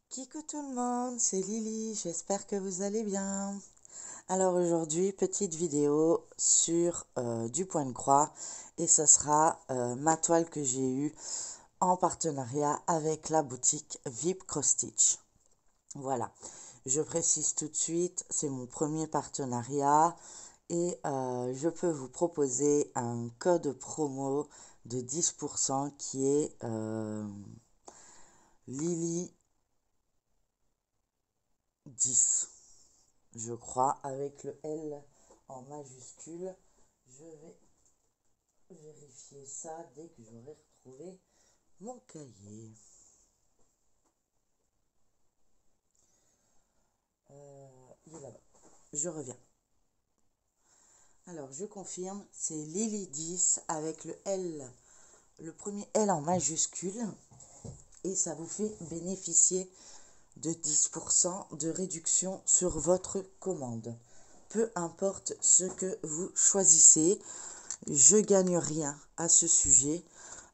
Coucou tout le monde, c'est Lily, j'espère que vous allez bien. Alors aujourd'hui, petite vidéo sur du point de croix et ce sera ma toile que j'ai eue en partenariat avec la boutique VIP Cross Stitch. Voilà, je précise tout de suite, c'est mon premier partenariat et je peux vous proposer un code promo de 10% qui est Lily 10. Je crois, avec le L en majuscule. Je vais vérifier ça dès que j'aurai retrouvé mon cahier. Il est là-bas. Je reviens. Alors, je confirme, c'est Lily 10 avec le L, le premier L en majuscule. Et ça vous fait bénéficier de 10% de réduction sur votre commande. Peu importe ce que vous choisissez, je gagne rien à ce sujet.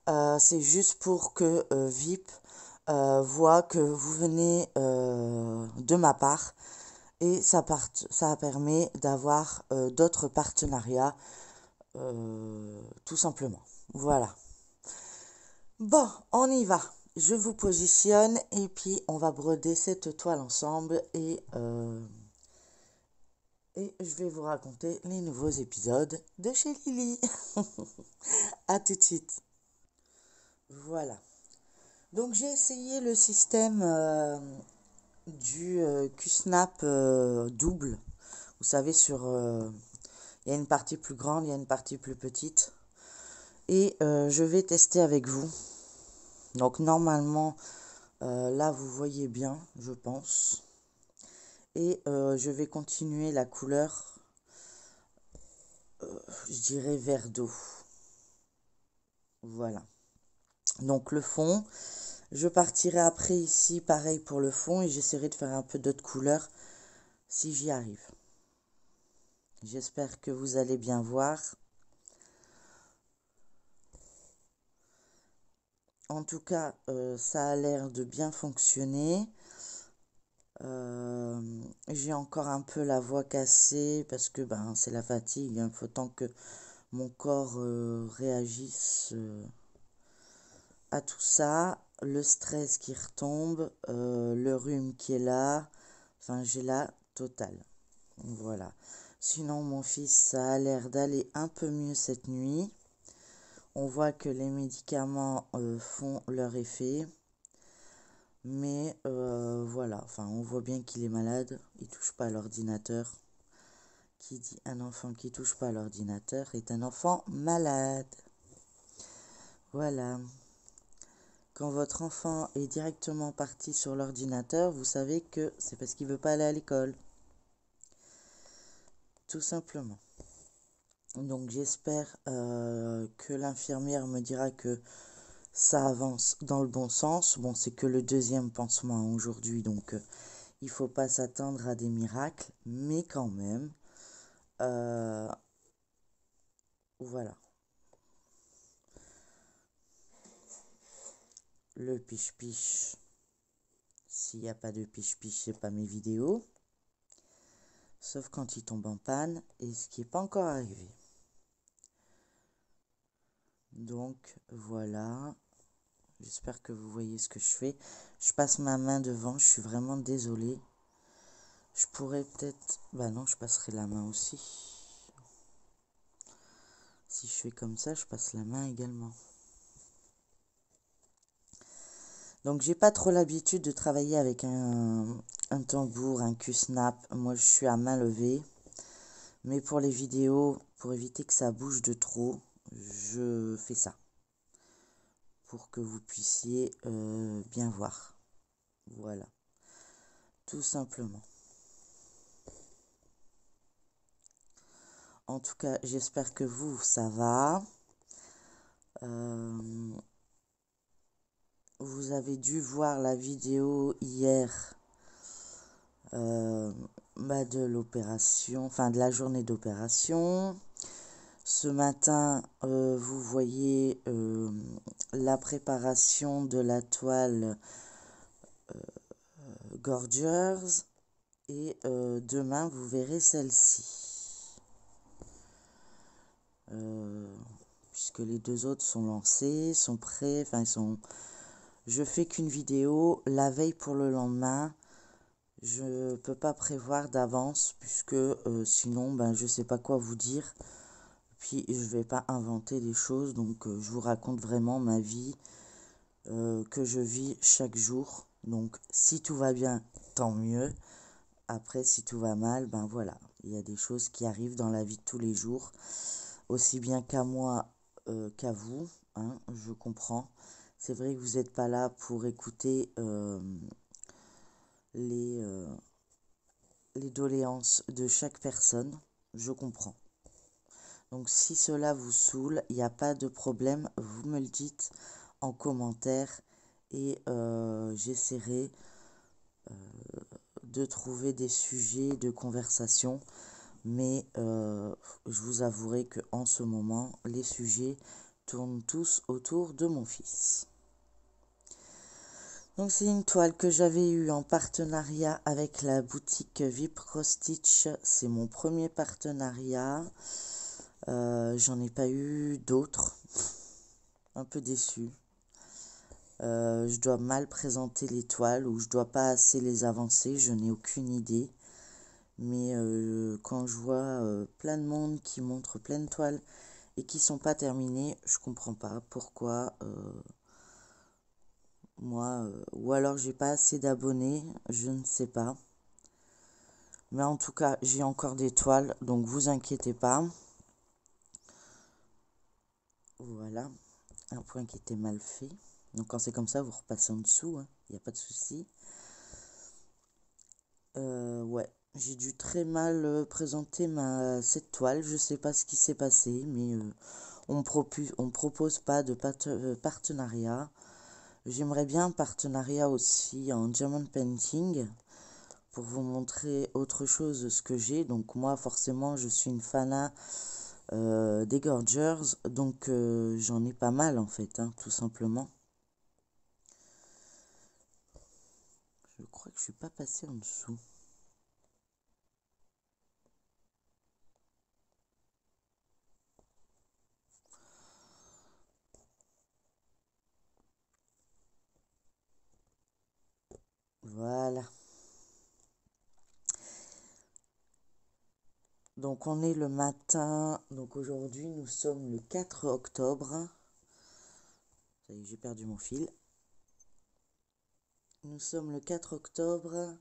C'est juste pour que VIP voit que vous venez de ma part et ça permet d'avoir d'autres partenariats tout simplement. Voilà. Bon, on y va. Je vous positionne et puis on va broder cette toile ensemble et je vais vous raconter les nouveaux épisodes de chez Lily. À tout de suite. Voilà. Donc j'ai essayé le système du Q-Snap double. Vous savez, il y a une partie plus grande, il y a une partie plus petite. Et je vais tester avec vous. Donc normalement, là vous voyez bien, je pense. Et je vais continuer la couleur, je dirais vert d'eau. Voilà. Donc le fond, je partirai après ici, pareil pour le fond, et j'essaierai de faire un peu d'autres couleurs si j'y arrive. J'espère que vous allez bien voir. En tout cas, ça a l'air de bien fonctionner. J'ai encore un peu la voix cassée parce que c'est la fatigue. Il faut tant que mon corps réagisse à tout ça. Le stress qui retombe, le rhume qui est là. Enfin, j'ai la totale. Voilà. Sinon, mon fils, ça a l'air d'aller un peu mieux cette nuit. On voit que les médicaments font leur effet. Mais voilà, enfin, on voit bien qu'il est malade. Il touche pas à l'ordinateur. Qui dit un enfant qui touche pas à l'ordinateur est un enfant malade. Voilà. Quand votre enfant est directement parti sur l'ordinateur, vous savez que c'est parce qu'il veut pas aller à l'école. Tout simplement. Donc j'espère que l'infirmière me dira que ça avance dans le bon sens. Bon, c'est que le deuxième pansement aujourd'hui, donc il faut pas s'attendre à des miracles, mais quand même, euh, voilà. Le piche-piche, s'il n'y a pas de piche-piche, c'est pas mes vidéos. Sauf quand il tombe en panne, et ce qui n'est pas encore arrivé. Donc voilà, j'espère que vous voyez ce que je fais. Je passe ma main devant, je suis vraiment désolée. Je pourrais peut-être... Bah non, je passerai la main aussi. Si je fais comme ça, je passe la main également. Donc j'ai pas trop l'habitude de travailler avec un tambour, un Q-snap. Moi je suis à main levée. Mais pour les vidéos, pour éviter que ça bouge de trop, je fais ça. Pour que vous puissiez bien voir. Voilà. Tout simplement. En tout cas, j'espère que vous, ça va. Vous avez dû voir la vidéo hier de l'opération, enfin de la journée d'opération. Ce matin, vous voyez la préparation de la toile Gorgeous. Et demain, vous verrez celle-ci. Puisque les deux autres sont lancés, sont prêts, enfin ils sont... Je fais qu'une vidéo la veille pour le lendemain. Je peux pas prévoir d'avance puisque sinon ben je sais pas quoi vous dire. Puis je vais pas inventer des choses, donc je vous raconte vraiment ma vie que je vis chaque jour. Donc si tout va bien, tant mieux. Après si tout va mal, ben voilà, il y a des choses qui arrivent dans la vie de tous les jours, aussi bien qu'à moi qu'à vous, hein, je comprends. C'est vrai que vous n'êtes pas là pour écouter les doléances de chaque personne, je comprends. Donc si cela vous saoule, il n'y a pas de problème, vous me le dites en commentaire et j'essaierai de trouver des sujets de conversation. Mais je vous avouerai qu'en ce moment, les sujets tournent tous autour de mon fils. Donc c'est une toile que j'avais eue en partenariat avec la boutique VIP Cross Stitch. C'est mon premier partenariat. J'en ai pas eu d'autres. Un peu déçu. Je dois mal présenter les toiles ou je dois pas assez les avancer. Je n'ai aucune idée. Mais quand je vois plein de monde qui montre plein de toiles et qui sont pas terminées, je comprends pas pourquoi moi, ou alors j'ai pas assez d'abonnés, je ne sais pas. Mais en tout cas, j'ai encore des toiles, donc vous inquiétez pas. Voilà, un point qui était mal fait. Donc quand c'est comme ça, vous repassez en dessous, il n'y a pas de souci. Ouais, j'ai dû très mal présenter cette toile, je sais pas ce qui s'est passé, mais on propose pas de partenariat. J'aimerais bien un partenariat aussi en diamond painting pour vous montrer autre chose, ce que j'ai. Donc moi, forcément, je suis une fanat des Gorgeous, donc j'en ai pas mal en fait, tout simplement. Je crois que je suis pas passée en dessous. Voilà. Donc on est le matin, donc aujourd'hui nous sommes le 4 octobre. Ça y est, j'ai perdu mon fil. Nous sommes le 4 octobre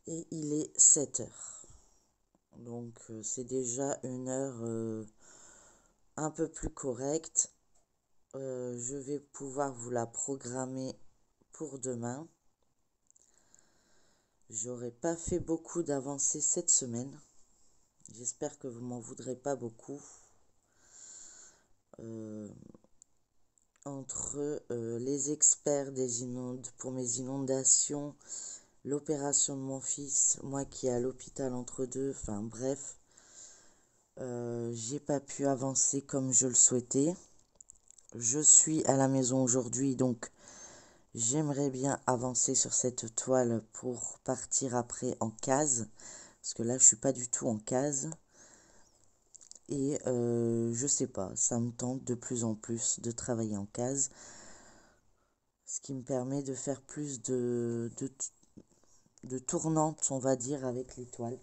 et il est 7 heures. Donc c'est déjà une heure un peu plus correcte. Je vais pouvoir vous la programmer pour demain. J'aurais pas fait beaucoup d'avancées cette semaine. J'espère que vous m'en voudrez pas beaucoup. Entre les experts pour mes inondations, l'opération de mon fils, moi qui est à l'hôpital entre deux, enfin bref, j'ai pas pu avancer comme je le souhaitais. Je suis à la maison aujourd'hui, donc j'aimerais bien avancer sur cette toile pour partir après en case, parce que là je suis pas du tout en case. Et je sais pas, ça me tente de plus en plus de travailler en case, ce qui me permet de faire plus de tournantes, on va dire, avec les toiles.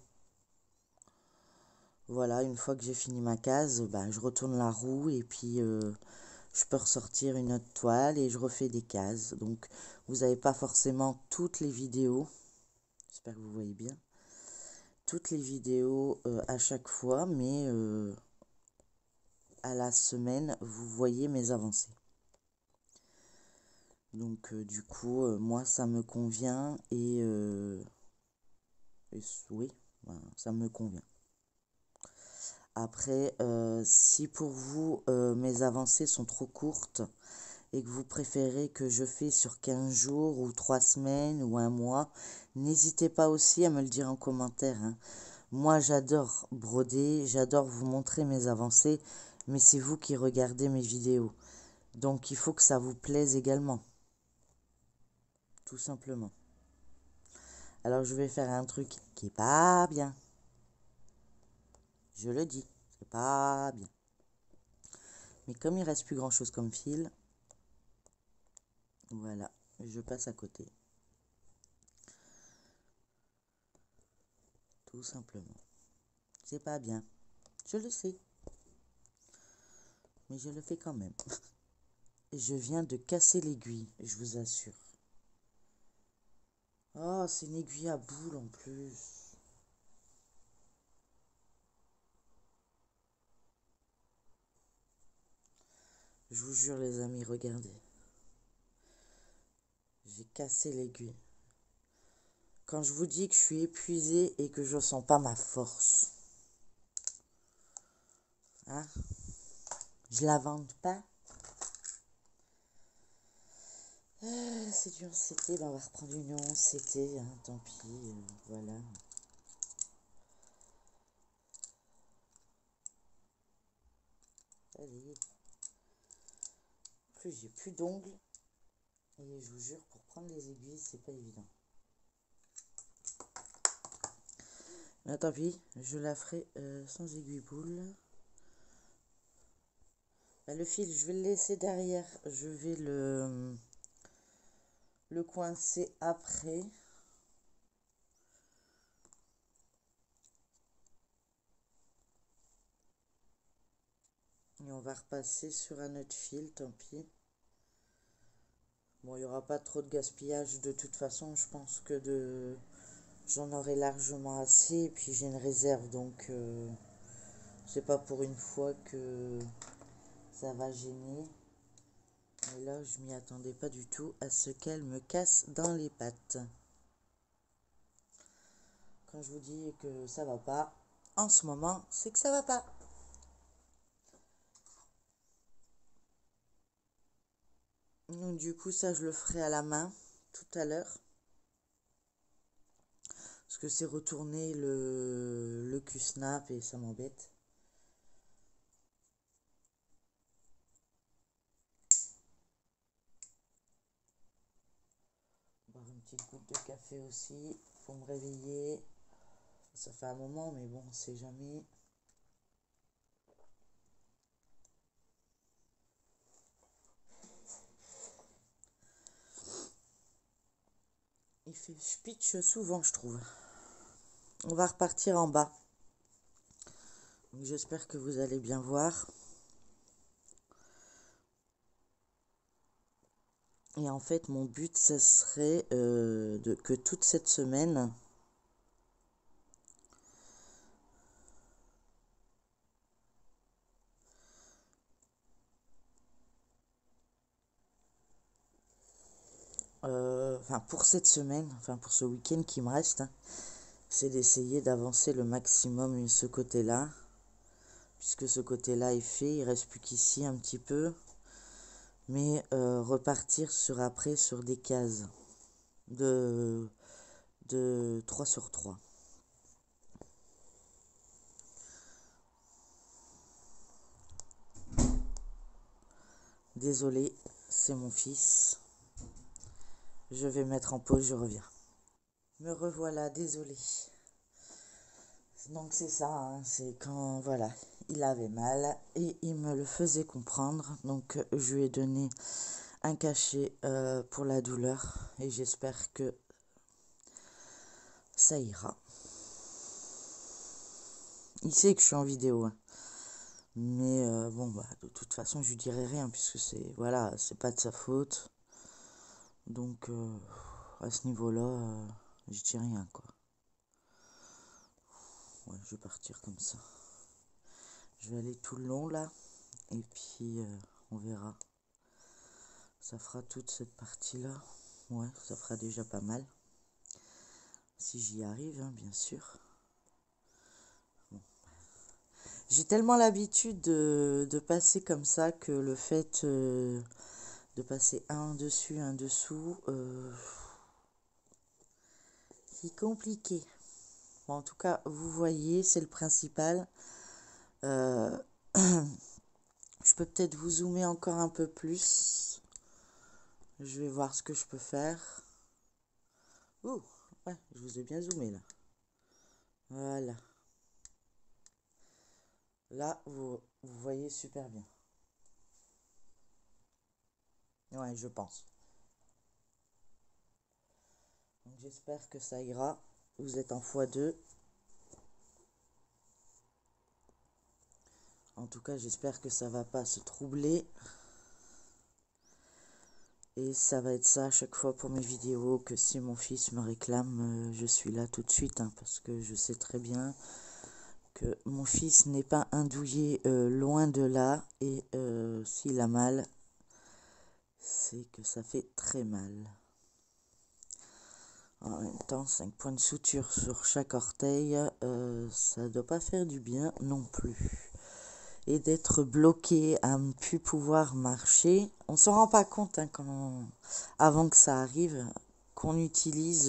Voilà, une fois que j'ai fini ma case, bah, je retourne la roue et puis je peux ressortir une autre toile et je refais des cases. Donc vous n'avez pas forcément toutes les vidéos, j'espère que vous voyez bien, toutes les vidéos à chaque fois, mais à la semaine, vous voyez mes avancées. Donc du coup, moi ça me convient et oui, ben, ça me convient. Après, si pour vous mes avancées sont trop courtes et que vous préférez que je fais sur 15 jours ou 3 semaines ou un mois, n'hésitez pas aussi à me le dire en commentaire. Moi j'adore broder, j'adore vous montrer mes avancées, mais c'est vous qui regardez mes vidéos. Donc il faut que ça vous plaise également. Tout simplement. Alors je vais faire un truc qui est pas bien. Je le dis, c'est pas bien. Mais comme il reste plus grand chose comme fil, voilà, je passe à côté. Tout simplement. C'est pas bien. Je le sais. Mais je le fais quand même. Et je viens de casser l'aiguille, je vous assure. Oh, c'est une aiguille à boule en plus. Je vous jure les amis, regardez. J'ai cassé l'aiguille. Quand je vous dis que je suis épuisée et que je sens pas ma force. Hein? Je la vende pas. C'est du 11CT, ben on va reprendre une 11CT, hein, tant pis, voilà. Allez. En plus, j'ai plus d'ongles. Et je vous jure, pour prendre les aiguilles, c'est pas évident. Mais tant pis, je la ferai sans aiguille boule. Bah, le fil, je vais le laisser derrière. Je vais le coincer après. Et on va repasser sur un autre fil, tant pis. Bon, il n'y aura pas trop de gaspillage de toute façon. Je pense que j'en aurai largement assez. Et puis j'ai une réserve, donc c'est pas pour une fois que ça va gêner. Et là, je m'y attendais pas du tout à ce qu'elle me casse dans les pattes. Quand je vous dis que ça va pas, en ce moment, c'est que ça va pas. Donc du coup, ça, je le ferai à la main tout à l'heure. Parce que c'est retourner le Q-snap et ça m'embête. Boire une petite goutte de café aussi pour me réveiller. Ça fait un moment, mais bon, on sait jamais. Il fait pitch souvent, je trouve. On va repartir en bas. J'espère que vous allez bien voir. Et en fait, mon but, ce serait que toute cette semaine, enfin pour cette semaine, enfin pour ce week-end qui me reste, hein, c'est d'essayer d'avancer le maximum ce côté-là. Puisque ce côté-là est fait, il reste plus qu'ici un petit peu. Mais repartir après sur des cases de 3 sur 3. Désolé, c'est mon fils. Je vais mettre en pause, je reviens. Me revoilà, désolé. Donc c'est ça, hein, c'est quand, voilà, il avait mal et il me le faisait comprendre. Donc je lui ai donné un cachet pour la douleur et j'espère que ça ira. Il sait que je suis en vidéo, hein. Mais bon, bah, de toute façon, je lui dirai rien puisque c'est, voilà, c'est pas de sa faute. Donc à ce niveau-là, je dis rien, quoi. Ouais, je vais partir comme ça. Je vais aller tout le long là et puis on verra. Ça fera toute cette partie-là. Ouais, ça fera déjà pas mal. Si j'y arrive, hein, bien sûr. Bon. J'ai tellement l'habitude de passer comme ça que le fait de passer un dessus, un dessous, c'est compliqué. Bon, en tout cas, vous voyez, c'est le principal. Je peux peut-être vous zoomer encore un peu plus. Je vais voir ce que je peux faire. Ouh, Ouais, je vous ai bien zoomé là. Voilà. Là, vous voyez super bien. Ouais, je pense. Donc j'espère que ça ira. Vous êtes en x2. En tout cas, j'espère que ça va pas se troubler. Et ça va être ça à chaque fois pour mes vidéos, que si mon fils me réclame, je suis là tout de suite, hein, parce que je sais très bien que mon fils n'est pas un douillet, loin de là, et s'il a mal, c'est que ça fait très mal. En même temps, 5 points de suture sur chaque orteil, ça doit pas faire du bien non plus. Et d'être bloqué à ne plus pouvoir marcher, on s'en rend pas compte, hein, avant que ça arrive, qu'on utilise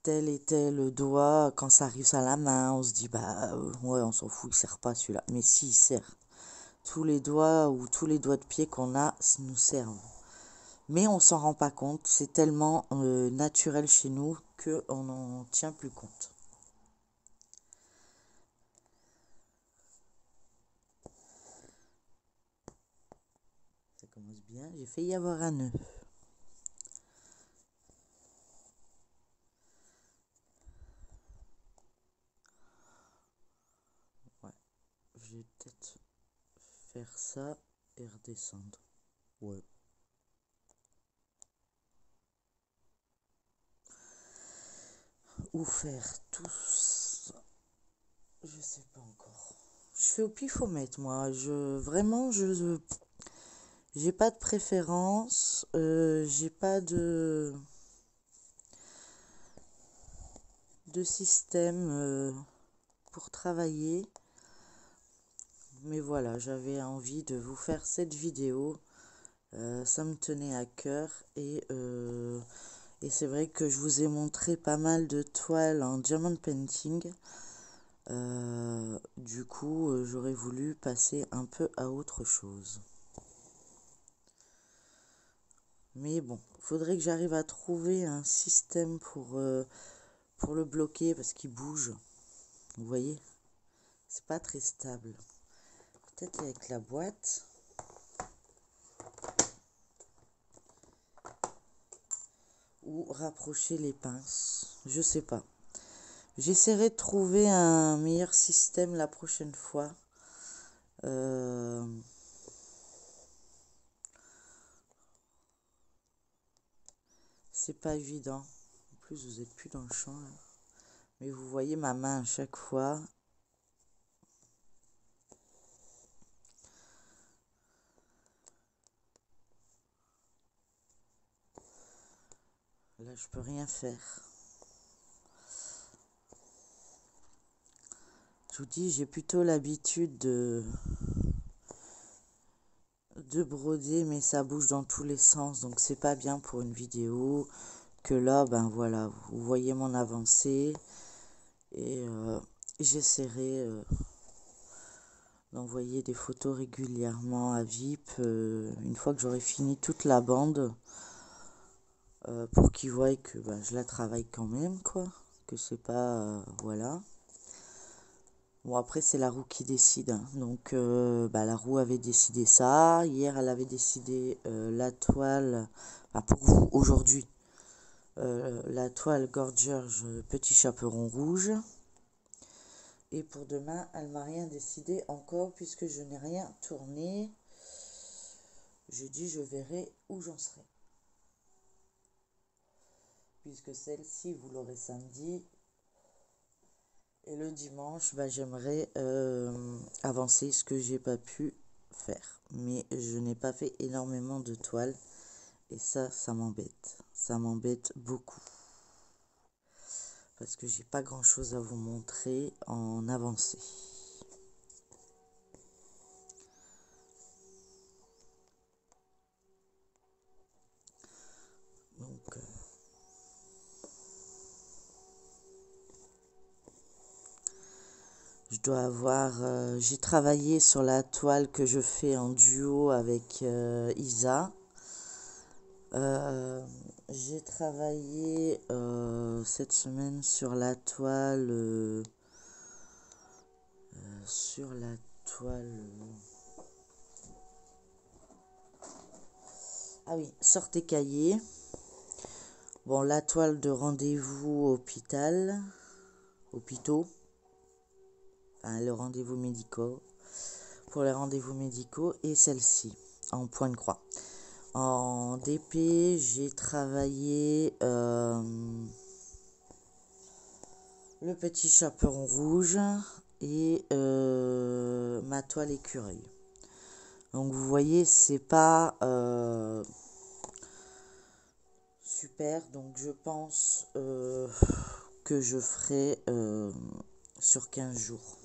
tel et tel doigt. Quand ça arrive à la main, on se dit bah ouais, on s'en fout, il sert pas celui-là. Mais si, il sert. Tous les doigts ou tous les doigts de pied qu'on a nous servent. Mais on s'en rend pas compte, c'est tellement naturel chez nous qu'on n'en tient plus compte. Ça commence bien, j'ai failli avoir un nœud. Ouais, je vais peut-être faire ça et redescendre. Ouais. Ou faire tout ça. Je sais pas encore. Je fais au pifomètre, moi. Vraiment, j'ai pas de préférence. J'ai pas de système pour travailler. Mais voilà, j'avais envie de vous faire cette vidéo. Ça me tenait à cœur et c'est vrai que je vous ai montré pas mal de toiles en diamond painting. Du coup, j'aurais voulu passer un peu à autre chose. Mais bon, faudrait que j'arrive à trouver un système pour le bloquer parce qu'il bouge. Vous voyez, c'est pas très stable. Peut-être avec la boîte. Ou rapprocher les pinces. Je sais pas. J'essaierai de trouver un meilleur système la prochaine fois. C'est pas évident. En plus, vous êtes plus dans le champ là. Mais vous voyez ma main à chaque fois. Là, je peux rien faire. Je vous dis, j'ai plutôt l'habitude de broder, mais ça bouge dans tous les sens. Donc, c'est pas bien pour une vidéo. Que là, ben voilà, vous voyez mon avancée. Et j'essaierai d'envoyer des photos régulièrement à VIP une fois que j'aurai fini toute la bande pour qu'ils voient que je la travaille quand même, quoi, que c'est pas voilà. Bon, après c'est la roue qui décide, hein. Donc la roue avait décidé ça hier, elle avait décidé la toile, pour vous aujourd'hui, la toile Gorgeous Petit Chaperon Rouge. Et pour demain, elle m'a rien décidé encore puisque je n'ai rien tourné. J'ai dit je verrai où j'en serai. Puisque celle-ci, vous l'aurez samedi. Et le dimanche, j'aimerais avancer ce que j'ai pas pu faire. Mais je n'ai pas fait énormément de toiles. Et ça m'embête. Ça m'embête beaucoup. Parce que j'ai pas grand chose à vous montrer en avancée. Donc je dois avoir, j'ai travaillé sur la toile que je fais en duo avec Isa. J'ai travaillé cette semaine sur la toile, sur la toile. Ah oui, sortez cahier. Bon, la toile de rendez-vous hôpitaux, enfin, le rendez-vous médicaux, pour les rendez-vous médicaux, et celle-ci, en point de croix. En DP, j'ai travaillé le petit chaperon rouge et ma toile écureuil. Donc vous voyez, c'est pas super, donc je pense que je ferai sur 15 jours.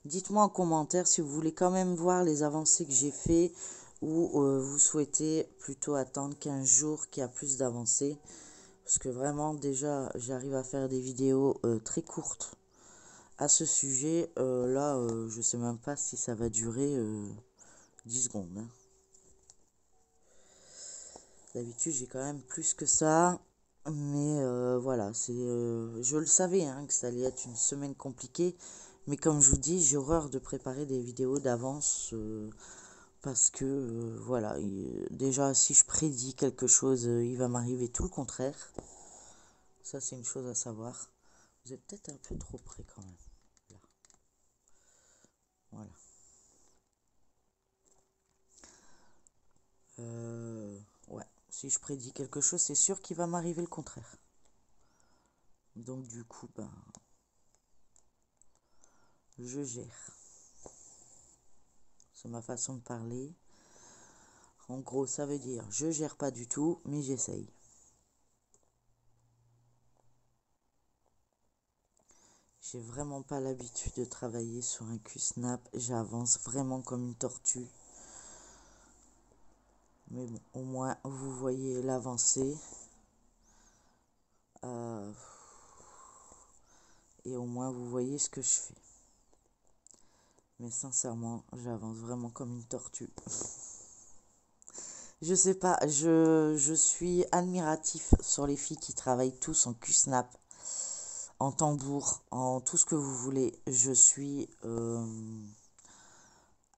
Dites-moi en commentaire si vous voulez quand même voir les avancées que j'ai fait ou vous souhaitez plutôt attendre 15 jours qu'il y a plus d'avancées. Parce que vraiment déjà j'arrive à faire des vidéos très courtes à ce sujet. Là je sais même pas si ça va durer 10 secondes. Hein. D'habitude j'ai quand même plus que ça. Mais voilà, je le savais hein, que ça allait être une semaine compliquée. Mais comme je vous dis, j'ai horreur de préparer des vidéos d'avance. Parce que voilà, déjà si je prédis quelque chose, il va m'arriver tout le contraire. Ça c'est une chose à savoir. Vous êtes peut-être un peu trop près quand même. Là. Voilà. Ouais, si je prédis quelque chose, c'est sûr qu'il va m'arriver le contraire. Donc du coup, ben, je gère. C'est ma façon de parler. En gros, ça veut dire je gère pas du tout, mais j'essaye. J'ai vraiment pas l'habitude de travailler sur un Q-snap. J'avance vraiment comme une tortue. Mais bon, au moins, vous voyez l'avancée. Et au moins, vous voyez ce que je fais. Mais sincèrement, j'avance vraiment comme une tortue. Je sais pas, je suis admiratif sur les filles qui travaillent tous en Q-snap, en tambour, en tout ce que vous voulez. Je suis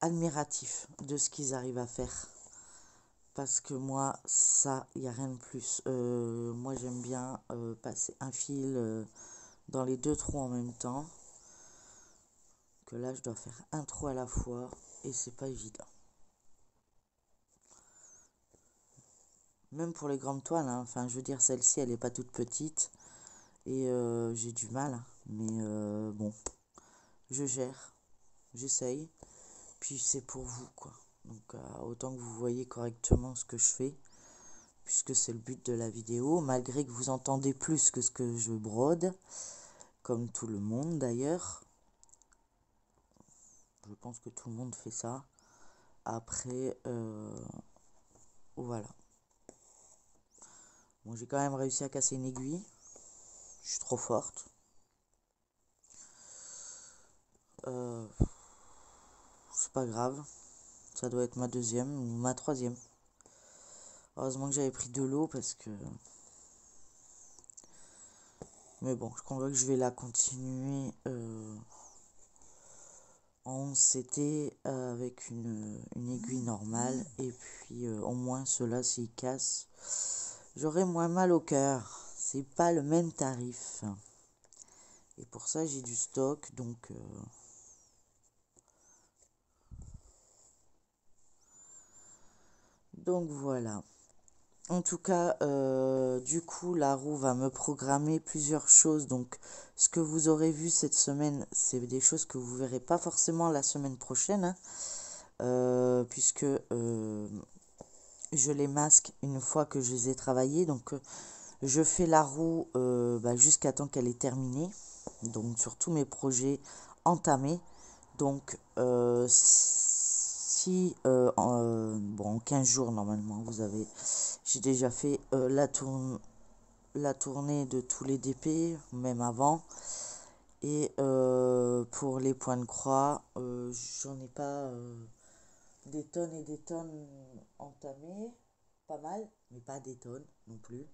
admiratif de ce qu'ils arrivent à faire. Parce que moi, ça, il n'y a rien de plus. Moi, j'aime bien passer un fil dans les deux trous en même temps. Que là, je dois faire un trou à la fois et c'est pas évident. Même pour les grandes toiles, hein. Enfin, je veux dire, celle-ci, elle n'est pas toute petite. Et j'ai du mal. Hein. Mais bon, je gère. J'essaye. Puis c'est pour vous, quoi. Donc, autant que vous voyez correctement ce que je fais. Puisque c'est le but de la vidéo. Malgré que vous entendez plus que ce que je brode. Comme tout le monde, d'ailleurs. Je pense que tout le monde fait ça. Après, voilà. Bon, j'ai quand même réussi à casser une aiguille. Je suis trop forte. C'est pas grave. Ça doit être ma deuxième ou ma troisième. Heureusement que j'avais pris de l'eau parce que... Mais bon, je crois que je vais la continuer en 11 CT avec une aiguille normale. Et puis au moins cela s'il casse, j'aurai moins mal au cœur. C'est pas le même tarif. Et pour ça j'ai du stock. Donc voilà. En tout cas, du coup, la roue va me programmer plusieurs choses. Donc, ce que vous aurez vu cette semaine, c'est des choses que vous verrez pas forcément la semaine prochaine, hein, puisque je les masque une fois que je les ai travaillés. Donc, je fais la roue jusqu'à temps qu'elle est terminée. Donc, sur tous mes projets entamés. Donc, si en 15 jours normalement j'ai déjà fait la tournée de tous les DP, même avant. Et pour les points de croix, j'en ai pas des tonnes et des tonnes entamées. pas mal, mais pas des tonnes non plus.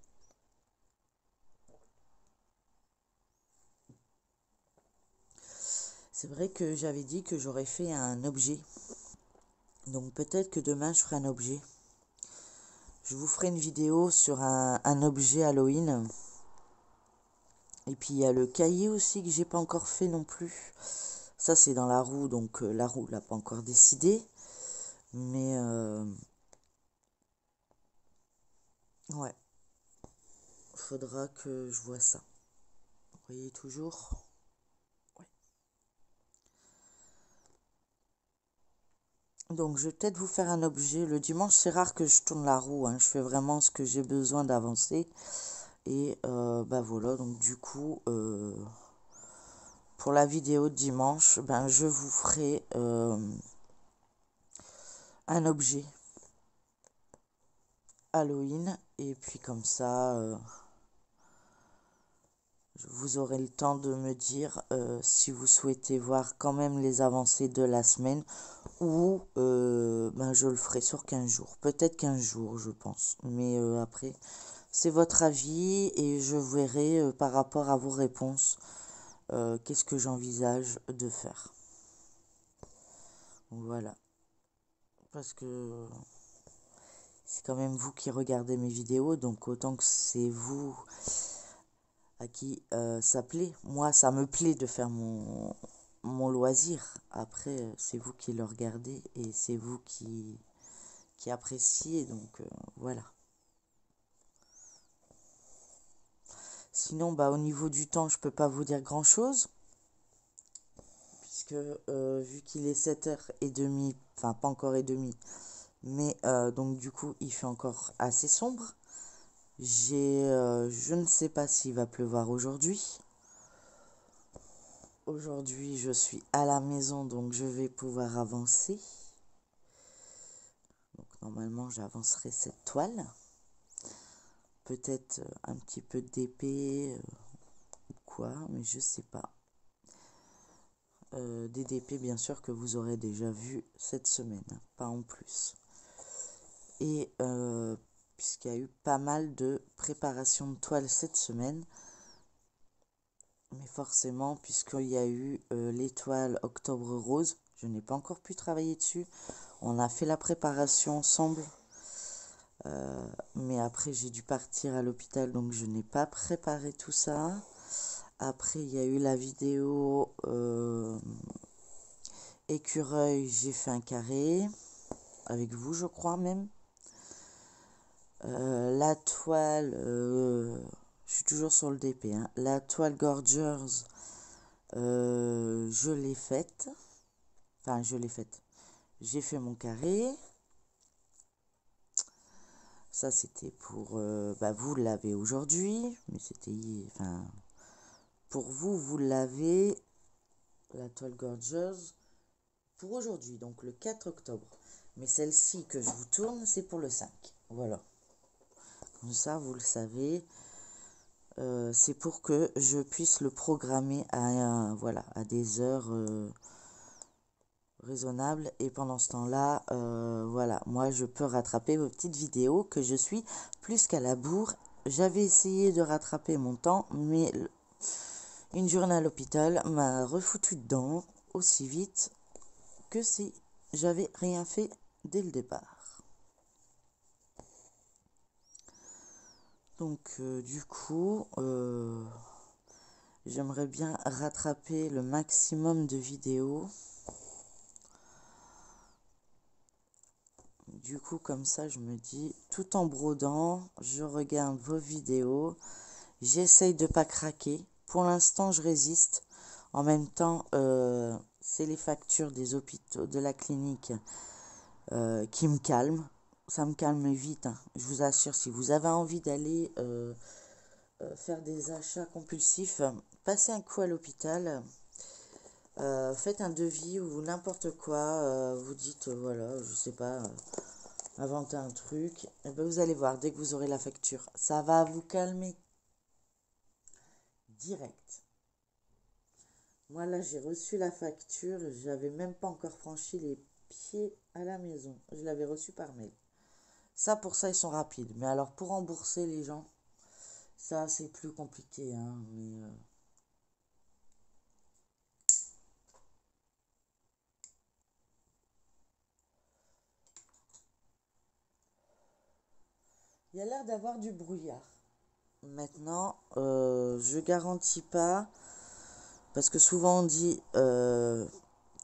C'est vrai que j'avais dit que j'aurais fait un objet. Donc peut-être que demain je ferai un objet. Je vous ferai une vidéo sur un objet Halloween. Et puis il y a le cahier aussi que j'ai pas encore fait non plus. Ça c'est dans la roue, donc la roue l'a pas encore décidé. Mais ouais, faudra que je vois ça. Vous voyez toujours? Ouais. Donc je vais peut-être vous faire un objet. Le dimanche c'est rare que je tourne la roue, hein. Je fais vraiment ce que j'ai besoin d'avancer. Et bah voilà, donc du coup, pour la vidéo de dimanche, ben je vous ferai un objet Halloween. Et puis comme ça, vous aurez le temps de me dire si vous souhaitez voir quand même les avancées de la semaine ou ben je le ferai sur 15 jours. Peut-être 15 jours, je pense. Mais après, c'est votre avis et je verrai par rapport à vos réponses qu'est-ce que j'envisage de faire. Voilà. Parce que c'est quand même vous qui regardez mes vidéos, donc autant que c'est vous à qui ça plaît. Moi, ça me plaît de faire mon loisir. Après, c'est vous qui le regardez et c'est vous qui appréciez, donc voilà. Sinon, bah, au niveau du temps, je peux pas vous dire grand-chose, puisque vu qu'il est 7h30, enfin pas encore et demi, mais donc du coup, il fait encore assez sombre. Je ne sais pas s'il va pleuvoir aujourd'hui. Aujourd'hui, je suis à la maison, donc je vais pouvoir avancer. Donc normalement, j'avancerai cette toile. Peut-être un petit peu d'épée ou quoi, mais je sais pas. Des DP, bien sûr, que vous aurez déjà vu cette semaine, pas en plus. Et puisqu'il y a eu pas mal de préparation de toile cette semaine, mais forcément, puisqu'il y a eu l'étoile Octobre Rose, je n'ai pas encore pu travailler dessus. On a fait la préparation ensemble, mais après j'ai dû partir à l'hôpital, donc je n'ai pas préparé tout ça. Après, il y a eu la vidéo écureuil, j'ai fait un carré, avec vous je crois même. La toile, je suis toujours sur le DP, hein. La toile Gorgers, je l'ai faite. Enfin, je l'ai faite. J'ai fait mon carré. Ça, c'était pour... bah, vous l'avez aujourd'hui. Mais c'était... Enfin, pour vous, vous l'avez, la toile Gorgeous, pour aujourd'hui. Donc, le 4 octobre. Mais celle-ci que je vous tourne, c'est pour le 5. Voilà. Comme ça, vous le savez. C'est pour que je puisse le programmer à, voilà, à des heures raisonnables. Et pendant ce temps-là, voilà, moi, je peux rattraper vos petites vidéos que je suis plus qu'à la bourre. J'avais essayé de rattraper mon temps, mais une journée à l'hôpital m'a refoutu dedans aussi vite que si j'avais rien fait dès le départ. Donc, du coup... j'aimerais bien rattraper le maximum de vidéos. Du coup, comme ça, je me dis, tout en brodant, je regarde vos vidéos. J'essaye de pas craquer. Pour l'instant, je résiste. En même temps, c'est les factures des hôpitaux, de la clinique qui me calment. Ça me calme vite, hein. Je vous assure, si vous avez envie d'aller faire des achats compulsifs, passez un coup à l'hôpital. Faites un devis ou n'importe quoi, vous dites, voilà, je sais pas, inventez un truc, et ben vous allez voir, dès que vous aurez la facture, ça va vous calmer direct. Moi là, j'ai reçu la facture, j'avais même pas encore franchi les pieds à la maison, je l'avais reçue par mail. Ça, pour ça, ils sont rapides. Mais alors, pour rembourser les gens, ça, c'est plus compliqué, hein. Mais, il y a l'air d'avoir du brouillard. Maintenant, je garantis pas, parce que souvent on dit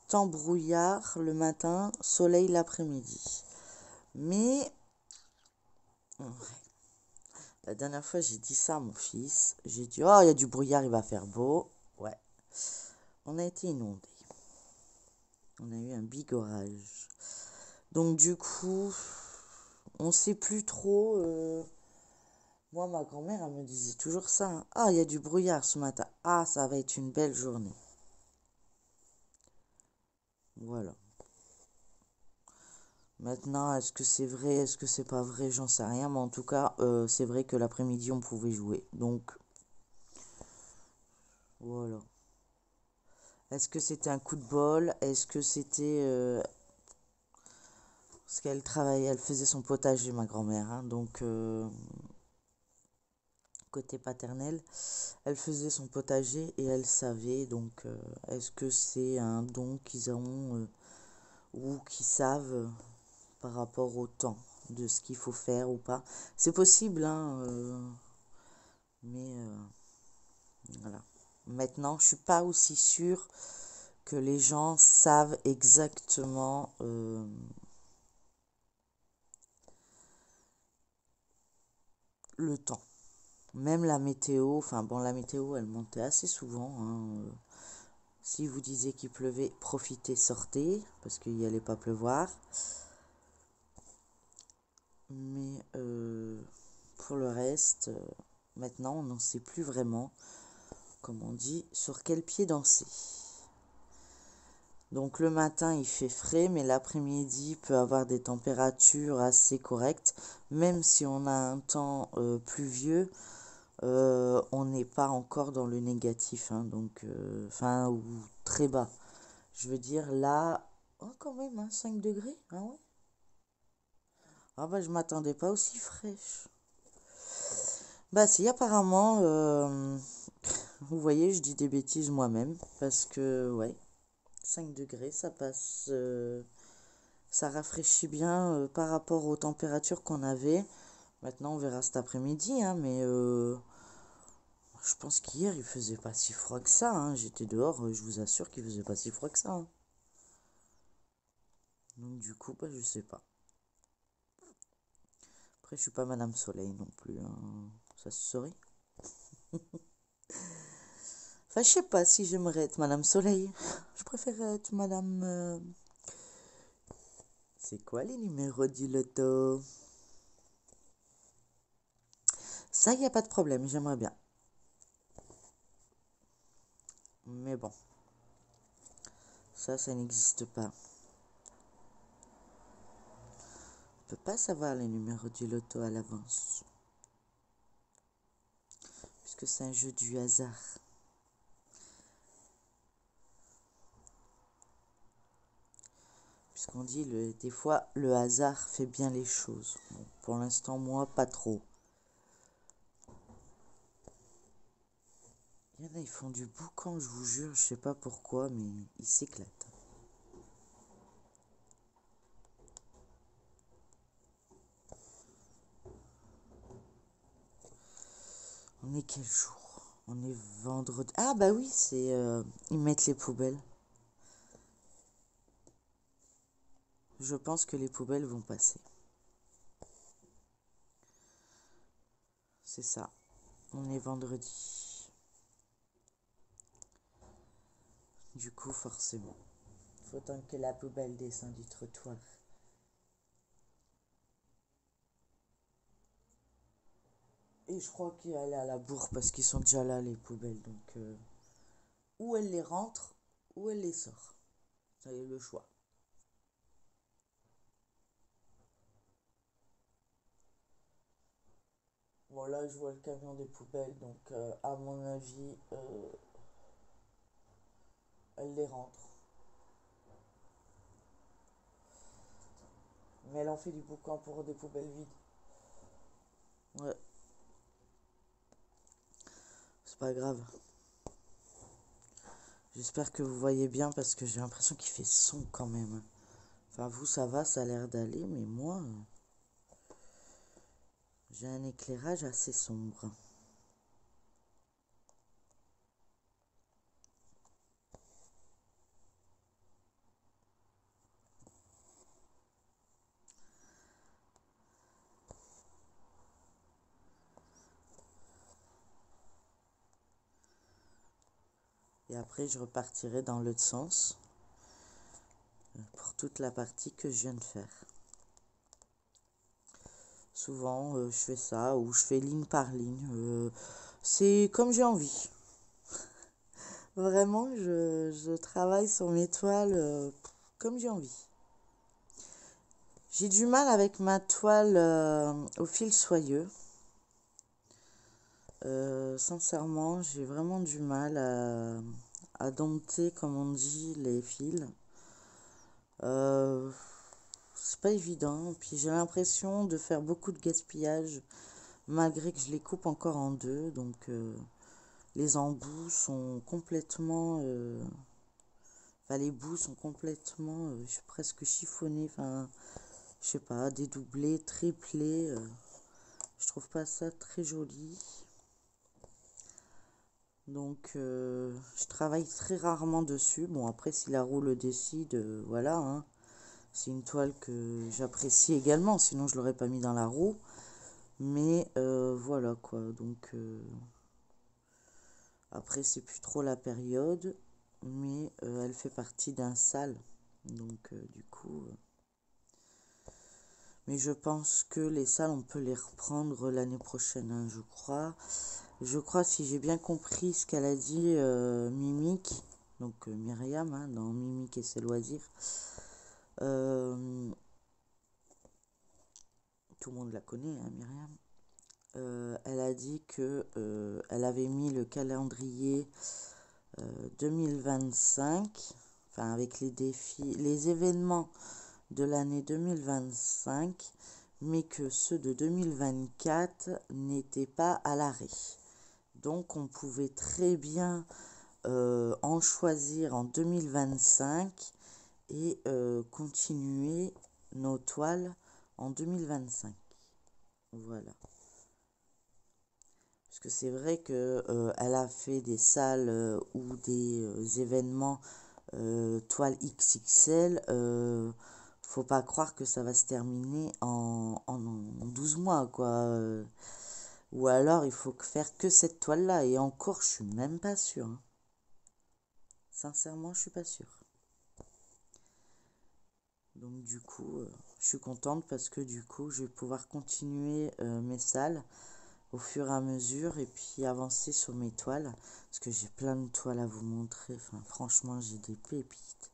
temps brouillard le matin, soleil l'après-midi. Mais ouais, la dernière fois j'ai dit ça à mon fils. J'ai dit, oh, il y a du brouillard, il va faire beau. Ouais, on a été inondés. On a eu un big orage. Donc du coup, on sait plus trop. Moi, ma grand-mère, elle me disait toujours ça, hein. Ah, il y a du brouillard ce matin. Ah, ça va être une belle journée. Voilà. Maintenant, est-ce que c'est vrai, est-ce que c'est pas vrai, j'en sais rien. Mais en tout cas, c'est vrai que l'après-midi, on pouvait jouer. Donc, voilà. Est-ce que c'était un coup de bol? Est-ce que c'était... parce qu'elle travaillait, elle faisait son potager, ma grand-mère, hein. Donc, côté paternel, elle faisait son potager et elle savait. Donc, est-ce que c'est un don qu'ils ont ou qu'ils savent par rapport au temps de ce qu'il faut faire ou pas? C'est possible, hein, mais voilà. Maintenant, je suis pas aussi sûre que les gens savent exactement le temps. Même la météo, enfin bon, la météo, elle montait assez souvent, hein. Si vous disiez qu'il pleuvait, profitez, sortez, parce qu'il n'y allait pas pleuvoir. Mais pour le reste, maintenant, on n'en sait plus vraiment, comme on dit, sur quel pied danser. Donc le matin, il fait frais, mais l'après-midi peut avoir des températures assez correctes. Même si on a un temps pluvieux, on n'est pas encore dans le négatif, hein. Donc, enfin, ou très bas. Je veux dire, là, oh, quand même, hein, 5 degrés. Ah ouais. Ah bah, je m'attendais pas aussi fraîche. Bah si, apparemment, vous voyez, je dis des bêtises moi-même, parce que, ouais, 5 degrés, ça passe, ça rafraîchit bien par rapport aux températures qu'on avait. Maintenant, on verra cet après-midi, hein, mais je pense qu'hier, il faisait pas si froid que ça, hein. J'étais dehors, je vous assure qu'il faisait pas si froid que ça, hein. Donc du coup, bah, je sais pas. Après, je suis pas Madame Soleil non plus, hein. Ça se saurait. Enfin, je sais pas si j'aimerais être Madame Soleil. Je préférerais être Madame... C'est quoi les numéros du loto? Ça, y a pas de problème, j'aimerais bien. Mais bon, ça n'existe pas. On peut pas savoir les numéros du loto à l'avance. Puisque c'est un jeu du hasard. Puisqu'on dit, des fois, le hasard fait bien les choses. Bon, pour l'instant, moi, pas trop. Il y en a, ils font du boucan, je vous jure, je sais pas pourquoi, mais ils s'éclatent. On est quel jour? On est vendredi. Ah bah oui, c'est... ils mettent les poubelles. Je pense que les poubelles vont passer. C'est ça. On est vendredi. Du coup, forcément. Faut tant que la poubelle descende du trottoir. Et je crois qu'elle est à la bourre parce qu'ils sont déjà là, les poubelles. Donc, ou elle les rentre, ou elle les sort. Ça y est, le choix. Bon, là, je vois le camion des poubelles. Donc, à mon avis, elle les rentre. Mais elle en fait du boucan pour des poubelles vides. Ouais, c'est pas grave. J'espère que vous voyez bien parce que j'ai l'impression qu'il fait son quand même. Enfin, vous, ça va, ça a l'air d'aller, mais moi, j'ai un éclairage assez sombre. Et après, je repartirai dans l'autre sens pour toute la partie que je viens de faire. Souvent, je fais ça ou je fais ligne par ligne. C'est comme j'ai envie. Vraiment, je travaille sur mes toiles comme j'ai envie. J'ai du mal avec ma toile au fil soyeux. Sincèrement, j'ai vraiment du mal à dompter, comme on dit, les fils. Euh, c'est pas évident. Puis j'ai l'impression de faire beaucoup de gaspillage, malgré que je les coupe encore en deux. Donc les embouts sont complètement... enfin, les bouts sont complètement je suis presque chiffonnés. Enfin, je sais pas, dédoublés, triplés. Je trouve pas ça très joli. Donc, je travaille très rarement dessus. Bon, après, si la roue le décide, voilà, hein. C'est une toile que j'apprécie également, sinon je l'aurais pas mis dans la roue. Mais voilà, quoi. Donc, après, c'est plus trop la période, mais elle fait partie d'un sale. Donc, du coup... mais je pense que les salles, on peut les reprendre l'année prochaine, hein, je crois. Je crois, si j'ai bien compris ce qu'elle a dit, Mimique, donc Myriam, hein, dans Mimique et ses loisirs, tout le monde la connaît, hein, Myriam. Elle a dit que elle avait mis le calendrier 2025, enfin avec les défis, les événements de l'année 2025, mais que ceux de 2024 n'étaient pas à l'arrêt. Donc on pouvait très bien en choisir en 2025 et continuer nos toiles en 2025. Voilà. Parce que c'est vrai que elle a fait des salles ou des événements toiles XXL. Faut pas croire que ça va se terminer en 12 mois, quoi. Ou alors il faut faire que cette toile-là. Et encore, je suis même pas sûre, hein. Sincèrement, je suis pas sûre. Donc du coup, je suis contente parce que du coup, je vais pouvoir continuer mes salles au fur et à mesure et puis avancer sur mes toiles. Parce que j'ai plein de toiles à vous montrer. Enfin, franchement, j'ai des pépites.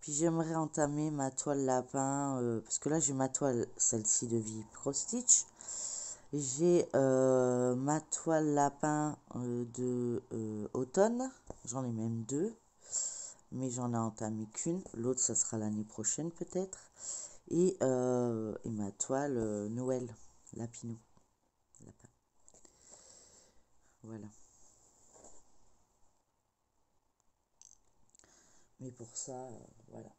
Puis j'aimerais entamer ma toile lapin. Parce que là, j'ai ma toile, celle-ci de Vie Pro Stitch. J'ai ma toile lapin de automne. J'en ai même deux. Mais j'en ai entamé qu'une. L'autre, ça sera l'année prochaine peut-être. Et ma toile Noël, Lapinou. Lapin. Voilà. Mais pour ça, voilà.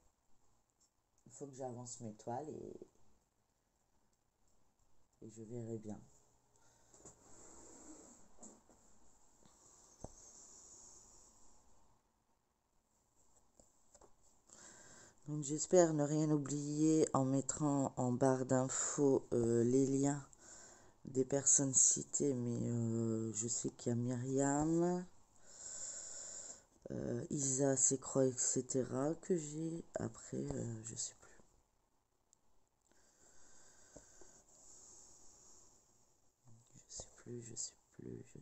Il faut que j'avance mes toiles et je verrai bien. Donc j'espère ne rien oublier en mettant en barre d'infos les liens des personnes citées, mais je sais qu'il y a Myriam, Isa, Sécroix, etc. que j'ai. Après, je sais plus. Je sais plus, je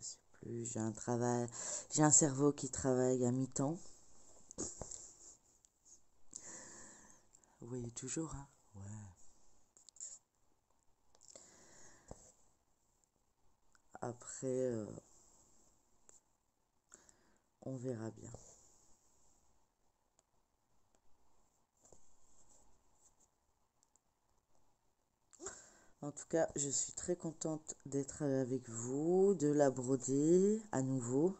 sais plus. J'ai un travail, j'ai un cerveau qui travaille à mi-temps. Vous voyez toujours, hein? Ouais. Après, on verra bien. En tout cas, je suis très contente d'être avec vous, de la broder à nouveau.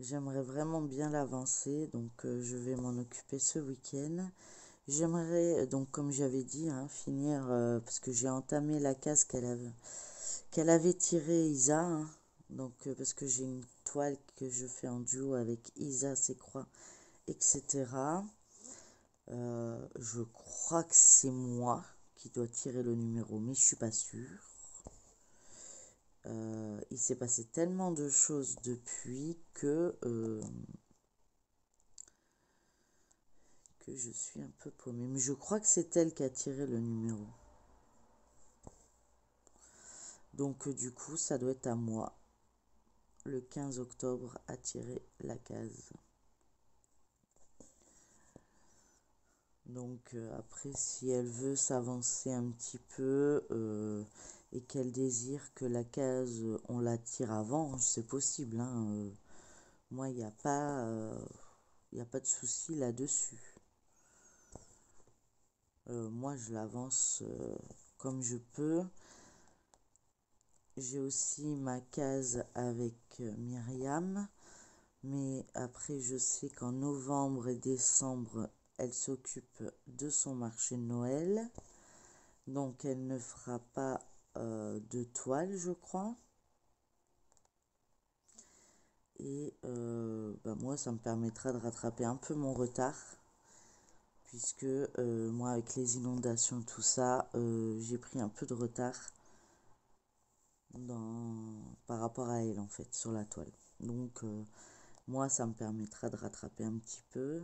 J'aimerais vraiment bien l'avancer, donc je vais m'en occuper ce week-end. J'aimerais, donc comme j'avais dit, hein, finir, parce que j'ai entamé la case qu'elle avait tirée Isa, hein. Donc parce que j'ai une toile que je fais en duo avec Isa, ses croix, etc. Je crois que c'est moi qui dois tirer le numéro, mais je suis pas sûre. Il s'est passé tellement de choses depuis que je suis un peu paumée. Mais je crois que c'est elle qui a tiré le numéro. Donc du coup, ça doit être à moi, le 15 octobre, à tirer la case. Donc après, si elle veut s'avancer un petit peu et qu'elle désire que la case, on la tire avant, c'est possible, hein. Moi, il n'y a pas de souci là-dessus. Moi, je l'avance comme je peux. J'ai aussi ma case avec Myriam. Mais après, je sais qu'en novembre et décembre, elle s'occupe de son marché de Noël. Donc, elle ne fera pas de toile, je crois. Et moi, ça me permettra de rattraper un peu mon retard. Puisque moi, avec les inondations, tout ça, j'ai pris un peu de retard par rapport à elle, en fait, sur la toile. Donc, moi, ça me permettra de rattraper un petit peu.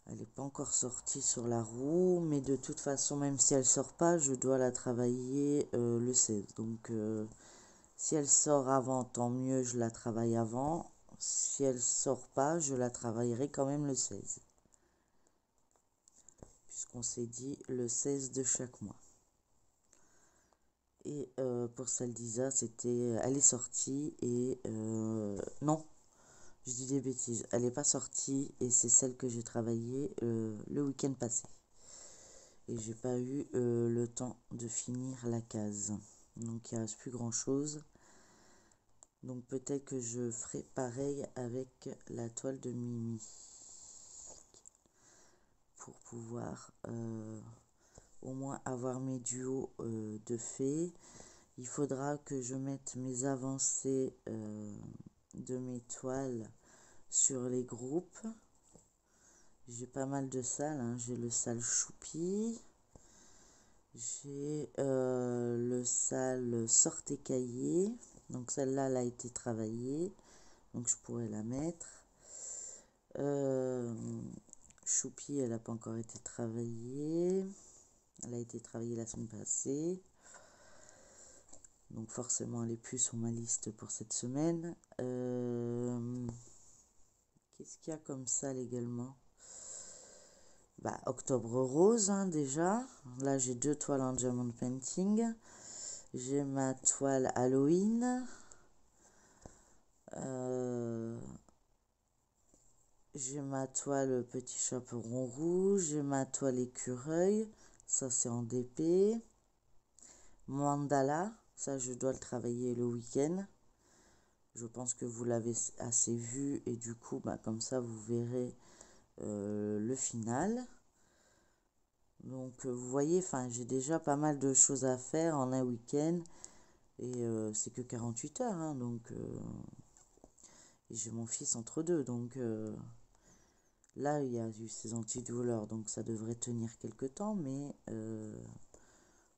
Elle n'est pas encore sortie sur la roue, mais de toute façon, même si elle sort pas, je dois la travailler le 16. Donc, si elle sort avant, tant mieux, je la travaille avant. Si elle sort pas, je la travaillerai quand même le 16. Puisqu'on s'est dit le 16 de chaque mois. Et pour celle d'Isa, elle est sortie et non, je dis des bêtises. Elle n'est pas sortie et c'est celle que j'ai travaillée le week-end passé. Et j'ai pas eu le temps de finir la case. Donc il ne reste plus grand chose. Donc peut-être que je ferai pareil avec la toile de Mimi. Pour pouvoir au moins avoir mes duos de fées. Il faudra que je mette mes avancées de mes toiles sur les groupes. J'ai pas mal de salles, hein. J'ai le salle Choupi, j'ai le salle Sortez Cahier, donc celle-là elle a été travaillée, donc je pourrais la mettre. Choupi, elle n'a pas encore été travaillée, elle a été travaillée la semaine passée. Donc forcément, elle est plus sur ma liste pour cette semaine. Qu'est-ce qu'il y a comme ça légalement? Octobre rose, hein, déjà. Là, j'ai 2 toiles en diamond painting. J'ai ma toile Halloween. J'ai ma toile petit chaperon rouge. J'ai ma toile écureuil. Ça, c'est en DP. Mandala. Ça, je dois le travailler le week-end. Je pense que vous l'avez assez vu et du coup, comme ça, vous verrez le final. Donc, vous voyez, j'ai déjà pas mal de choses à faire en un week-end et c'est que 48 heures, hein, donc et j'ai mon fils entre deux, donc là, il y a eu ces antidouleurs, donc ça devrait tenir quelque temps, mais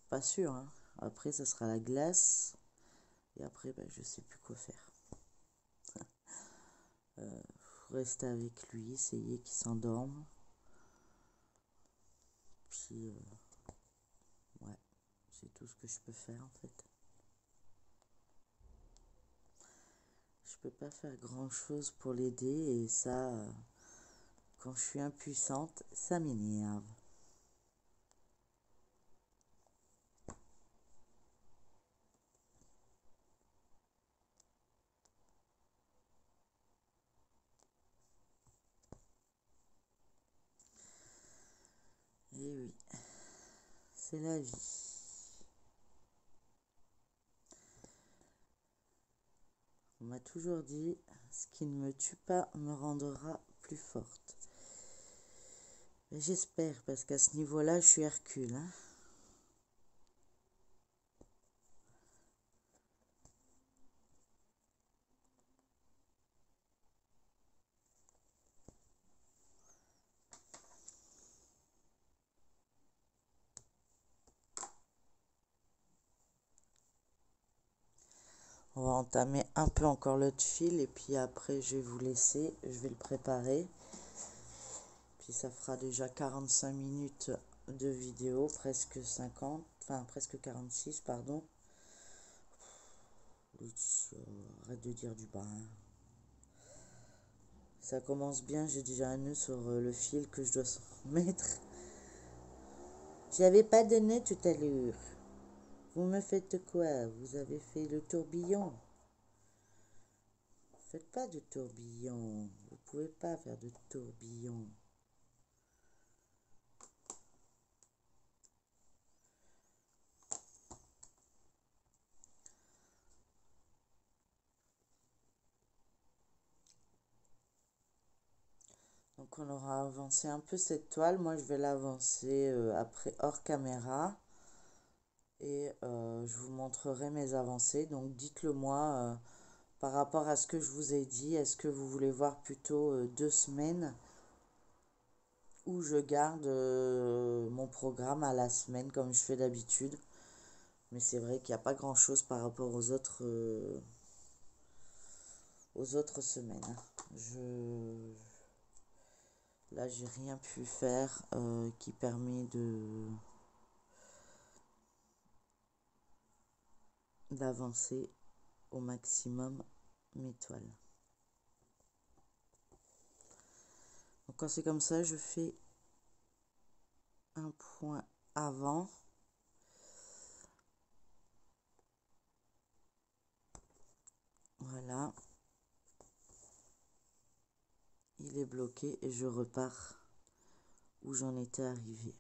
pas sûr, hein. Après, ça sera la glace et après, je sais plus quoi faire. Rester avec lui, essayer qu'il s'endorme. Puis, ouais, c'est tout ce que je peux faire en fait. Je peux pas faire grand chose pour l'aider et ça, quand je suis impuissante, ça m'énerve. Et oui, c'est la vie. On m'a toujours dit, ce qui ne me tue pas me rendra plus forte. J'espère, parce qu'à ce niveau-là, je suis Hercule. Hein. On va entamer un peu encore l'autre fil et puis après je vais vous laisser, je vais le préparer. Puis ça fera déjà 45 minutes de vidéo, presque 50, enfin presque 46, pardon. Arrête de dire du bas. Hein. Ça commence bien, j'ai déjà un nœud sur le fil que je dois mettre. J'avais pas de nœud tout à l'heure. Vous me faites quoi? Vous avez fait le tourbillon? Faites pas de tourbillon. Vous pouvez pas faire de tourbillon. Donc on aura avancé un peu cette toile. Moi je vais l'avancer après hors caméra. Et je vous montrerai mes avancées. Donc dites-le moi par rapport à ce que je vous ai dit. Est-ce que vous voulez voir plutôt 2 semaines ou je garde mon programme à la semaine comme je fais d'habitude? Mais c'est vrai qu'il n'y a pas grand chose par rapport aux autres semaines. Là, j'ai rien pu faire qui permet d'avancer au maximum mes toiles. Donc quand c'est comme ça, je fais un point avant. Voilà. Il est bloqué et je repars où j'en étais arrivé.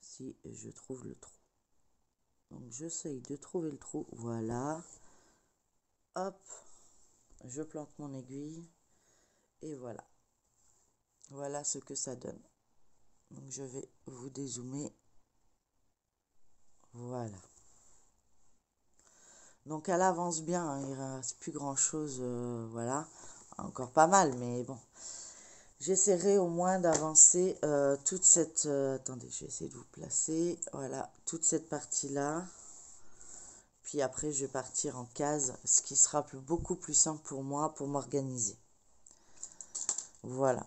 Si je trouve le trou. Donc j'essaye de trouver le trou. Voilà. Hop. Je plante mon aiguille. Et voilà. Voilà ce que ça donne. Donc je vais vous dézoomer. Voilà. Donc elle avance bien, hein, il ne reste plus grand chose, voilà, encore pas mal, mais bon. J'essaierai au moins d'avancer toute cette... attendez, je vais essayer de vous placer, voilà, toute cette partie-là. Puis après, je vais partir en case, ce qui sera beaucoup plus simple pour moi, pour m'organiser. Voilà.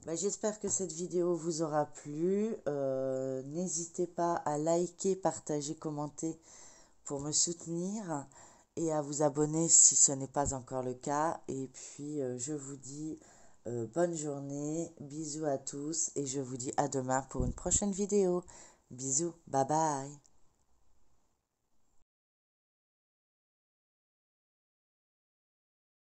Ben, j'espère que cette vidéo vous aura plu. N'hésitez pas à liker, partager, commenter pour me soutenir et à vous abonner si ce n'est pas encore le cas. Et puis, je vous dis bonne journée, bisous à tous et je vous dis à demain pour une prochaine vidéo. Bisous, bye bye.